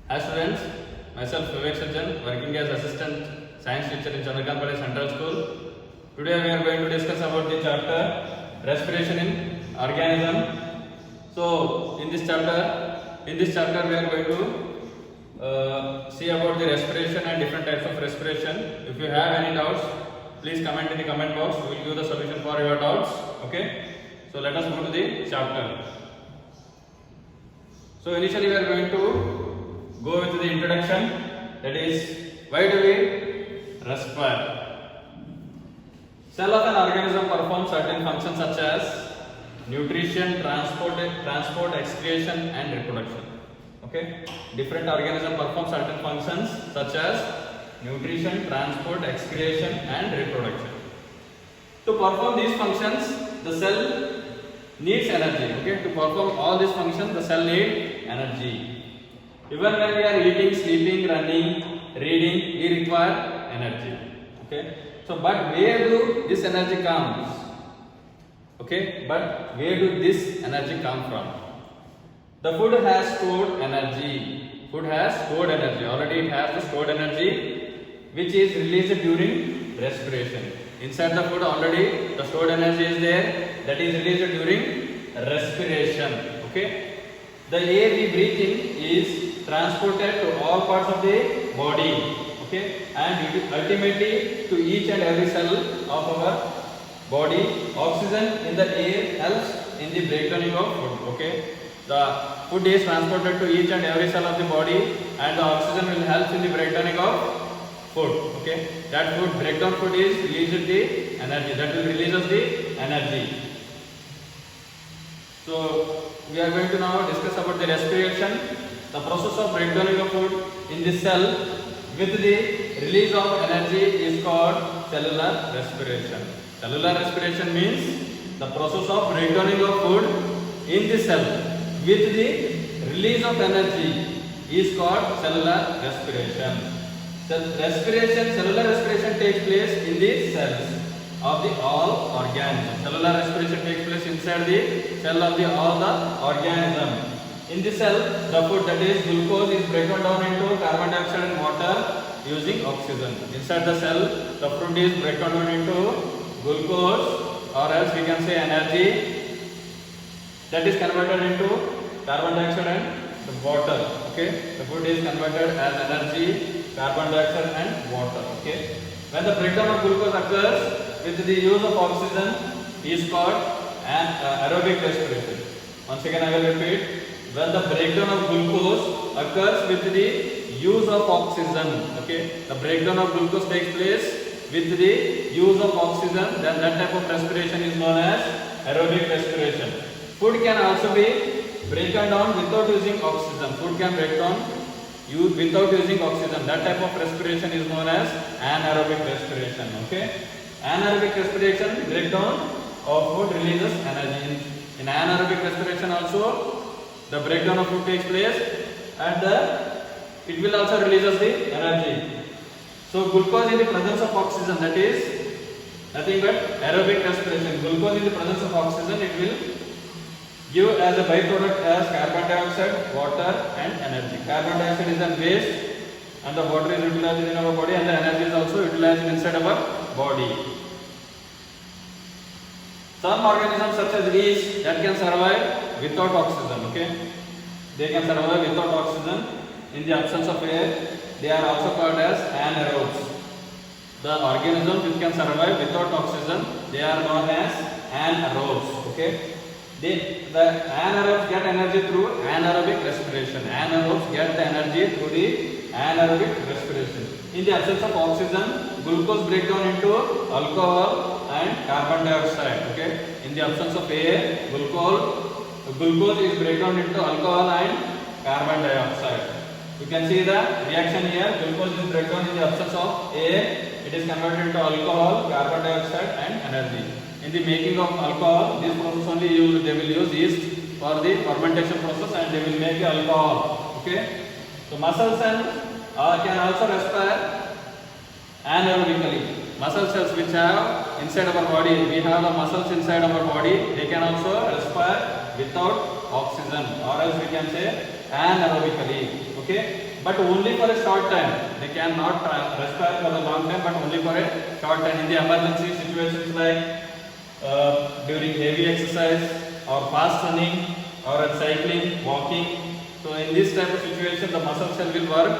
Hi students, myself Vivek Sajjan, working as assistant science teacher in Chandrakanpally Central School. Today we are going to discuss about the chapter respiration in organism. So in this chapter we are going to see about the respiration and different types of respiration. If you have any doubts, please comment in the comment box. We will give the solution for your doubts. Okay. So let us move to the chapter. So initially we are going to go with the introduction, that is, why do we respire? Cell of an organism performs certain functions such as nutrition, transport, excretion and reproduction. Okay, different organisms perform certain functions such as nutrition, transport, excretion and reproduction. To perform these functions, the cell needs energy. Okay, to perform all these functions, the cell needs energy. Even when we are eating, sleeping, running, reading, we require energy. Okay, so but where do this energy comes? Okay, but where do this energy come from? The food has stored energy. Food has stored energy. Already it has the stored energy which is released during respiration. Inside the food already the stored energy is there, that is released during respiration. Okay, the air we breathe in is transported to all parts of the body. Okay, and ultimately to each and every cell of our body. Oxygen in the air helps in the breakdown of food. Okay, the food is transported to each and every cell of the body, and the oxygen will help in the breakdown of food. Okay, that food breakdown food is releases the energy, that will release us the energy. So we are going to now discuss about the respiration, the process of breakdown of food in the cell with the release of energy is called cellular respiration. Cellular respiration means the process of breakdown of food in the cell with the release of energy is called cellular respiration. Cellular respiration takes place in the cells of the all organisms. Cellular respiration takes place inside the cell of the all the organism. In the cell, the food, that is glucose, is broken down into carbon dioxide and water using oxygen. Inside the cell, the food is broken down into glucose, or else we can say energy, that is converted into carbon dioxide and water. Okay, the food is converted as energy, carbon dioxide and water. Okay, when the breakdown of glucose occurs with the use of oxygen is called an aerobic respiration. Once again I will repeat, when the breakdown of glucose occurs with the use of oxygen. Okay, the breakdown of glucose takes place with the use of oxygen, then that type of respiration is known as aerobic respiration. Food can also be broken down without using oxygen. Food can break down without using oxygen. That type of respiration is known as anaerobic respiration. Okay, anaerobic respiration, breakdown of food releases energy. In anaerobic respiration also the breakdown of food takes place and it will also releases the energy. So glucose in the presence of oxygen, that is nothing but aerobic respiration. Glucose in the presence of oxygen, it will give as a byproduct as carbon dioxide, water and energy. Carbon dioxide is a waste and the water is utilized in our body, and the energy is also utilized inside our body. Some organisms such as yeast that can survive without oxygen. Okay, they can survive without oxygen in the absence of air. They are also called as anaerobes. The organisms which can survive without oxygen, they are known as anaerobes. Okay, the anaerobes get energy through anaerobic respiration. Anaerobes get the energy through the anaerobic respiration. In the absence of oxygen, glucose breaks down into alcohol and carbon dioxide. Okay, in the absence of air, glucose is break down into alcohol and carbon dioxide. You can see the reaction here. Glucose is break down in the absence of air. It is converted into alcohol, carbon dioxide and energy. In the making of alcohol, this process only they will use yeast for the fermentation process, and they will make alcohol. Okay, so muscle cells can also respire anaerobically. Muscle cells which have inside our body, we have the muscles inside our body, they can also respire without oxygen, or else we can say anaerobically. okay, but only for a short time. They cannot respire for a long time, but only for a short time in the emergency situations like during heavy exercise or fast running or cycling, walking. So in this type of situation, the muscle cell will work.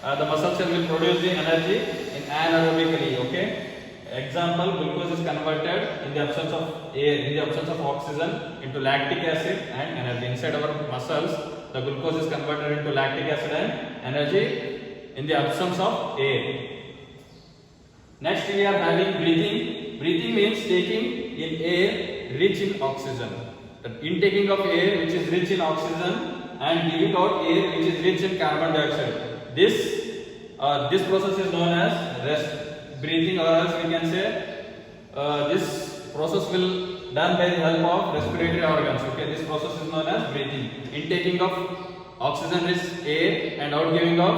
The muscle cell will produce the energy in anaerobically. Okay. Example: glucose is converted in the absence of air, in the absence of oxygen, into lactic acid and energy. Inside our muscles, the glucose is converted into lactic acid and energy in the absence of air. Next, we are having breathing. Breathing means taking in air rich in oxygen. The intaking of air which is rich in oxygen and giving out air which is rich in carbon dioxide. This process is known as rest breathing, or else we can say this process will done by the help of respiratory organs. Okay, this process is known as breathing. Intaking of oxygen rich air and outgiving of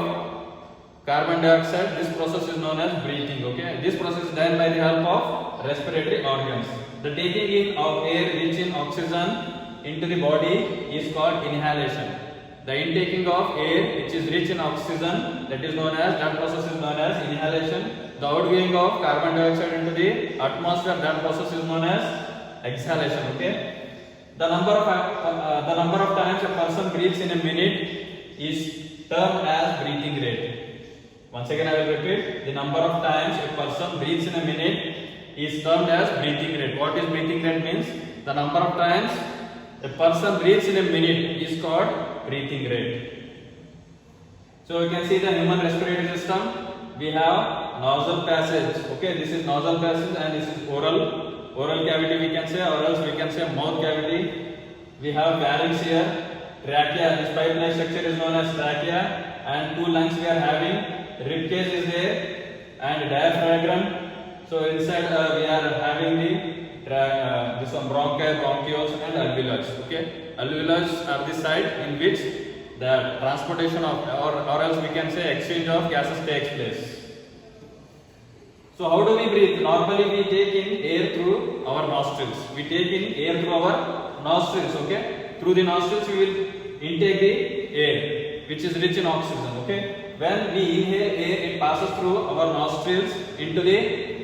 carbon dioxide. This process is known as breathing. Okay, this process is done by the help of respiratory organs. The taking in of air rich in oxygen into the body is called inhalation. The intaking of air which is rich in oxygen, that process is known as inhalation. The outgoing of carbon dioxide into the atmosphere, that process is known as exhalation. Okay. The number of times a person breathes in a minute is termed as breathing rate. Once again I will repeat. The number of times a person breathes in a minute is termed as breathing rate. What is breathing rate means? The number of times a person breathes in a minute is called breathing rate. So you can see the human respiratory system. We have nasal passage. Okay, this is nasal passage and this is oral cavity we can say, or else we can say mouth cavity. We have pharynx here, trachea. This pipe-like structure is known as trachea, and two lungs we are having. Rib cage is there and diaphragm. So inside we are having the this one bronchi, bronchioles and alveolus. Okay, alveolus are the site in which the transportation of or else we can say exchange of gases takes place. So how do we breathe? Normally we take in air through our nostrils. We take in air through our nostrils. Okay, through the nostrils we will intake the air which is rich in oxygen. Okay, when we inhale air, it passes through our nostrils into the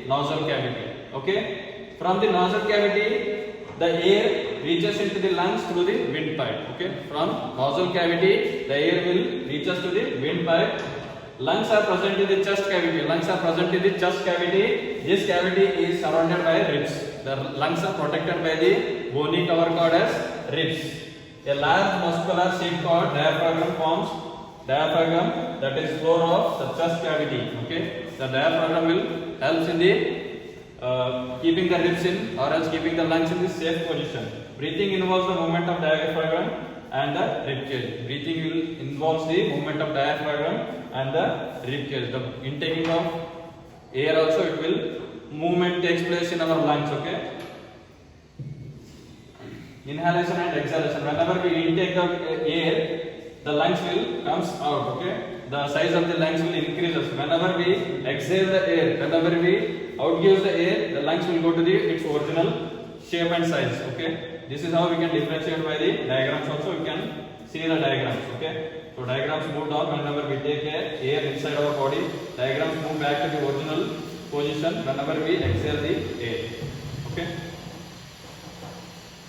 nasal cavity. Okay, from the nasal cavity the air reaches into the lungs through the windpipe. Okay, from nasal cavity the air will reach us to the windpipe. Lungs are present in the chest cavity. This cavity is surrounded by ribs. The lungs are protected by the bony cover called as ribs. A large muscular sheet called diaphragm forms. Diaphragm, that is floor of the chest cavity. Okay, the diaphragm will help in the keeping the ribs in, or else keeping the lungs in the safe position. Breathing involves the movement of diaphragm and the rib cage. Breathing will involves the movement of diaphragm and the rib cage. The intaking of air also, it will movement takes place in our lungs. Okay, inhalation and exhalation. Whenever we intake the air, the lungs will comes out. Okay, the size of the lungs will increases. Whenever we exhale the air, whenever we outgive the air, the lungs will go to its original shape and size. Okay, this is how we can differentiate by the diagrams. Also you can see the diagrams. Okay, so diagrams move down whenever we take air inside our body. Diagrams move back to the original position whenever we exhale the air. Okay,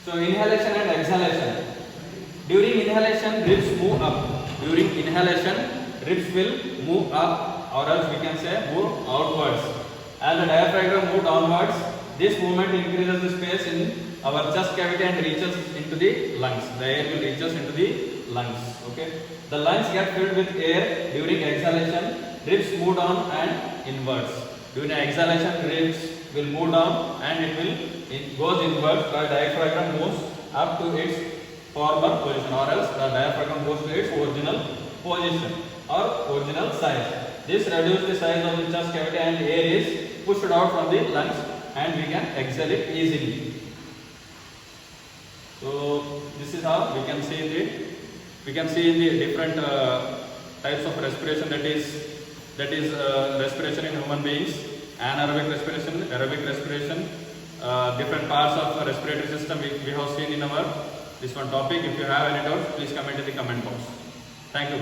so inhalation and exhalation. During inhalation, ribs move up. During inhalation, ribs will move up, or else we can say move outwards. As the diaphragm move downwards, this movement increases the space in our chest cavity and reaches into the lungs. The air will reach us into the lungs. Okay, the lungs get filled with air. During exhalation, ribs move down and inwards. During exhalation, ribs will move down and it goes inwards, while diaphragm moves up to its former position, or else the diaphragm goes to its original position or original size. This reduces the size of the chest cavity and air is pushed out from the lungs and we can exhale it easily. So this is how we can see the different types of respiration, that is respiration in human beings, anaerobic respiration, aerobic respiration, different parts of the respiratory system we have seen in our this one topic. If you have any doubts, please comment in the comment box. Thank you.